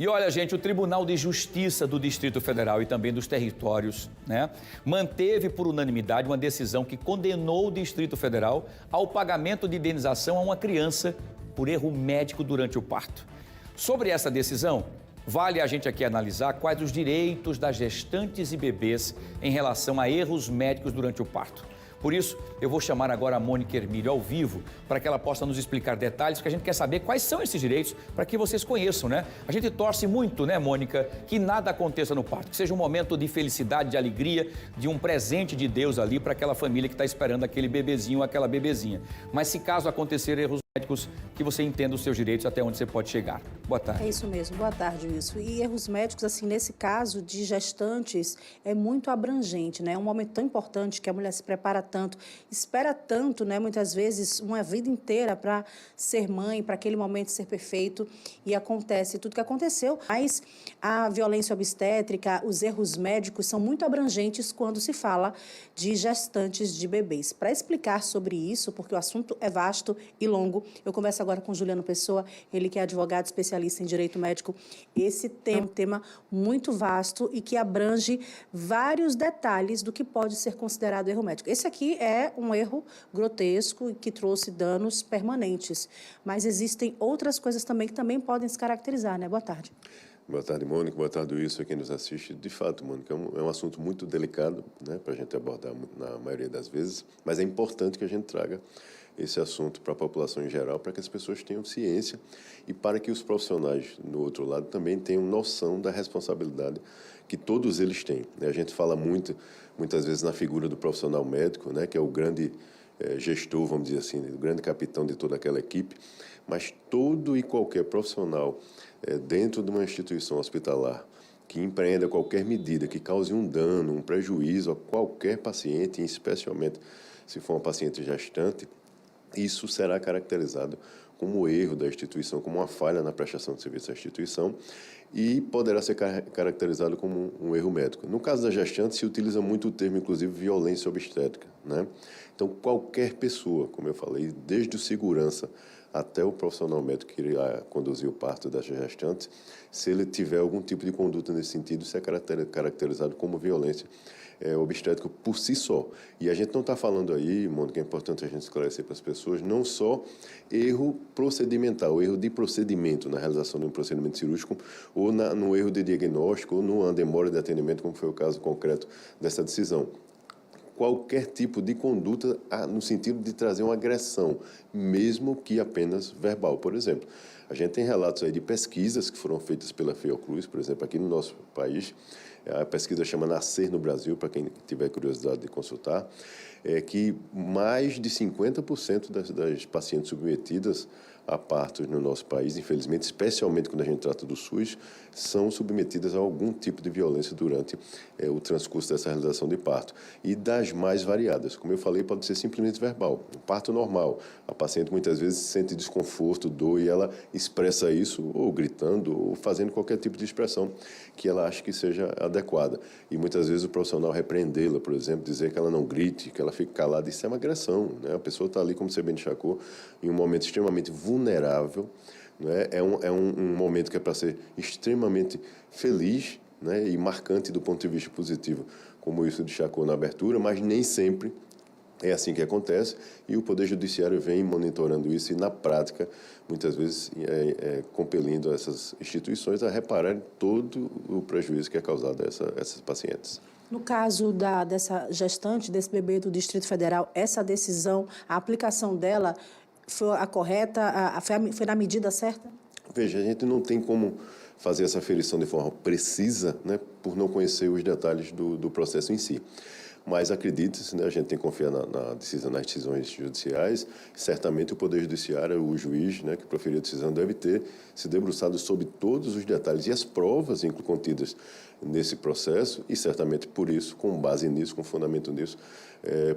E olha, gente, o Tribunal de Justiça do Distrito Federal e também dos territórios, manteve por unanimidade uma decisão que condenou o Distrito Federal ao pagamento de indenização a uma criança por erro médico durante o parto. Sobre essa decisão, vale a gente aqui analisar quais os direitos das gestantes e bebês em relação a erros médicos durante o parto. Por isso, eu vou chamar agora a Mônica Hermílio ao vivo para que ela possa nos explicar detalhes, porque a gente quer saber quais são esses direitos para que vocês conheçam, A gente torce muito, Mônica, que nada aconteça no parto, que seja um momento de felicidade, de alegria, de um presente de Deus ali para aquela família que está esperando aquele bebezinho ou aquela bebezinha. Mas se caso acontecer erros médicos, que você entenda os seus direitos até onde você pode chegar. Boa tarde. É isso mesmo, boa tarde, Wilson. E erros médicos, assim, nesse caso de gestantes, é muito abrangente, É um momento tão importante que a mulher se prepara tanto, espera tanto, Muitas vezes, uma vida inteira para ser mãe, para aquele momento ser perfeito, e acontece tudo que aconteceu. Mas a violência obstétrica, os erros médicos são muito abrangentes quando se fala de gestantes de bebês. Para explicar sobre isso, porque o assunto é vasto e longo, eu converso agora com Juliano Pessoa, ele que é advogado especialista em direito médico. Esse tema é um tema muito vasto e que abrange vários detalhes do que pode ser considerado erro médico. Esse aqui é um erro grotesco e que trouxe danos permanentes, mas existem outras coisas também que também podem se caracterizar, Boa tarde. Boa tarde, Mônica. Boa tarde, Wilson, quem nos assiste. De fato, Mônica, é um assunto muito delicado, para a gente abordar na maioria das vezes, mas é importante que a gente traga esse assunto para a população em geral, para que as pessoas tenham ciência e para que os profissionais, no outro lado, também tenham noção da responsabilidade que todos eles têm. A gente fala muitas vezes na figura do profissional médico, que é o grande gestor, vamos dizer assim, o grande capitão de toda aquela equipe, mas todo e qualquer profissional dentro de uma instituição hospitalar que empreenda qualquer medida que cause um dano, um prejuízo a qualquer paciente, especialmente se for uma paciente gestante, isso será caracterizado como erro da instituição, como uma falha na prestação de serviço da instituição e poderá ser caracterizado como um erro médico. No caso da gestante, se utiliza muito o termo, inclusive, violência obstétrica, Então, qualquer pessoa, como eu falei, desde o segurança até o profissional médico que irá conduzir o parto da gestante, se ele tiver algum tipo de conduta nesse sentido, isso é caracterizado como violência obstétrica por si só. E a gente não está falando aí, Mônica, é importante a gente esclarecer para as pessoas, não só erro procedimental, erro de procedimento na realização de um procedimento cirúrgico, ou no erro de diagnóstico, ou numa demora de atendimento, como foi o caso concreto dessa decisão. Qualquer tipo de conduta no sentido de trazer uma agressão, mesmo que apenas verbal. Por exemplo, a gente tem relatos aí de pesquisas que foram feitas pela Fiocruz, por exemplo, aqui no nosso país. A pesquisa chama Nascer no Brasil, para quem tiver curiosidade de consultar, que mais de 50% das pacientes submetidas a partos no nosso país, infelizmente, especialmente quando a gente trata do SUS, são submetidas a algum tipo de violência durante o transcurso dessa realização de parto. E das mais variadas, como eu falei, pode ser simplesmente verbal. O parto normal, a paciente muitas vezes sente desconforto, dor, e ela expressa isso ou gritando ou fazendo qualquer tipo de expressão que ela acha que seja adequada. E muitas vezes o profissional repreendê-la, por exemplo, dizer que ela não grite, que ela fique calada, isso é uma agressão, A pessoa está ali, como você bem destacou, em um momento extremamente vulnerável, É um momento que é para ser extremamente feliz, e marcante do ponto de vista positivo, como isso destacou na abertura, mas nem sempre é assim que acontece, e o Poder Judiciário vem monitorando isso e, na prática, muitas vezes compelindo essas instituições a repararem todo o prejuízo que é causado a essas pacientes. No caso dessa gestante, desse bebê do Distrito Federal, essa decisão, a aplicação dela foi a correta, foi na medida certa? Veja, a gente não tem como fazer essa aferição de forma precisa, por não conhecer os detalhes do processo em si. Mas acredite-se, a gente tem que confiar nas decisões judiciais. Certamente o Poder Judiciário, o juiz que proferiu a decisão, deve ter se debruçado sobre todos os detalhes e as provas contidas nesse processo e certamente por isso, com base nisso, com fundamento nisso,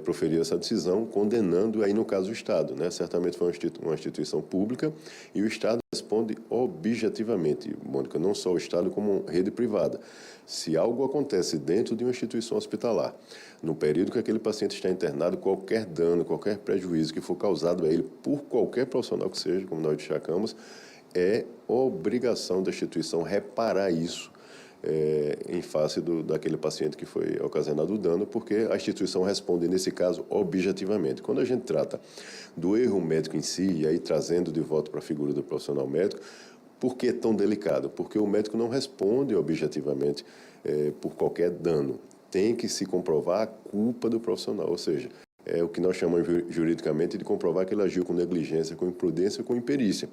proferiu essa decisão condenando, aí no caso, o Estado. Certamente foi uma instituição pública e o Estado responde objetivamente, Mônica, não só o Estado como rede privada. Se algo acontece dentro de uma instituição hospitalar, no período que aquele paciente está internado, qualquer dano, qualquer prejuízo que for causado a ele por qualquer profissional que seja, como nós destacamos, é obrigação da instituição reparar isso em face daquele paciente que foi ocasionado o dano, porque a instituição responde, nesse caso, objetivamente. Quando a gente trata do erro médico em si, e aí trazendo de volta para a figura do profissional médico, por que é tão delicado? Porque o médico não responde objetivamente por qualquer dano. Tem que se comprovar a culpa do profissional, ou seja, é o que nós chamamos juridicamente de comprovar que ele agiu com negligência, com imprudência, com imperícia.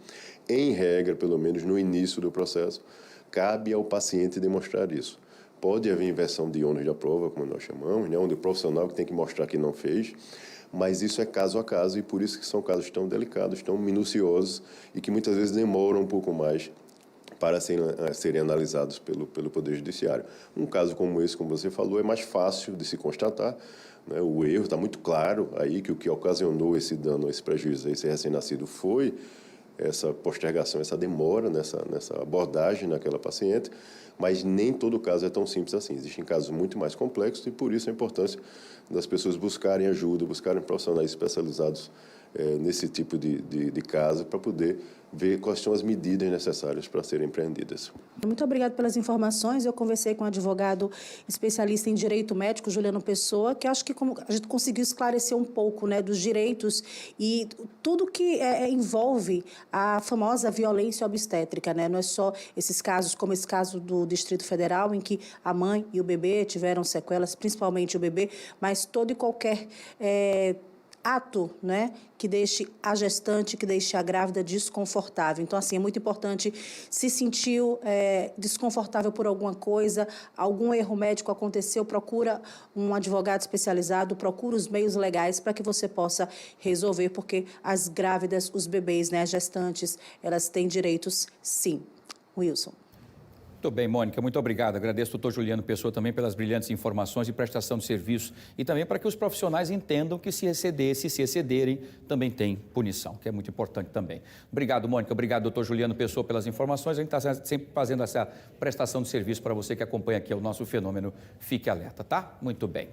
Em regra, pelo menos no início do processo, cabe ao paciente demonstrar isso. Pode haver inversão de ônus da prova, como nós chamamos, né, onde o profissional que tem que mostrar que não fez, mas isso é caso a caso e por isso que são casos tão delicados, tão minuciosos e que muitas vezes demoram um pouco mais para serem analisados pelo Poder Judiciário. Um caso como esse, como você falou, é mais fácil de se constatar, né? O erro está muito claro aí que o que ocasionou esse dano, esse prejuízo a esse recém-nascido foi essa postergação, essa demora nessa abordagem naquela paciente, mas nem todo caso é tão simples assim. Existem casos muito mais complexos e por isso a importância das pessoas buscarem ajuda, buscarem profissionais especializados nesse tipo de caso para poder ver quais são as medidas necessárias para serem empreendidas. Muito obrigada pelas informações. Eu conversei com um advogado especialista em direito médico, Juliano Pessoa, que acho que a gente conseguiu esclarecer um pouco, né, dos direitos e tudo que envolve a famosa violência obstétrica, né? Não é só esses casos, como esse caso do Distrito Federal, em que a mãe e o bebê tiveram sequelas, principalmente o bebê, mas todo e qualquer ato, né, que deixe a gestante, que deixe a grávida desconfortável. Então, assim, é muito importante, se sentiu desconfortável por alguma coisa, algum erro médico aconteceu, procura um advogado especializado, procura os meios legais para que você possa resolver, porque as grávidas, os bebês, né, as gestantes, elas têm direitos, sim. Wilson. Muito bem, Mônica, muito obrigado. Agradeço ao doutor Juliano Pessoa também pelas brilhantes informações e prestação de serviço e também para que os profissionais entendam que se excederem, também tem punição, que é muito importante também. Obrigado, Mônica. Obrigado, doutor Juliano Pessoa, pelas informações. A gente está sempre fazendo essa prestação de serviço para você que acompanha aqui o nosso fenômeno. Fique alerta, tá? Muito bem.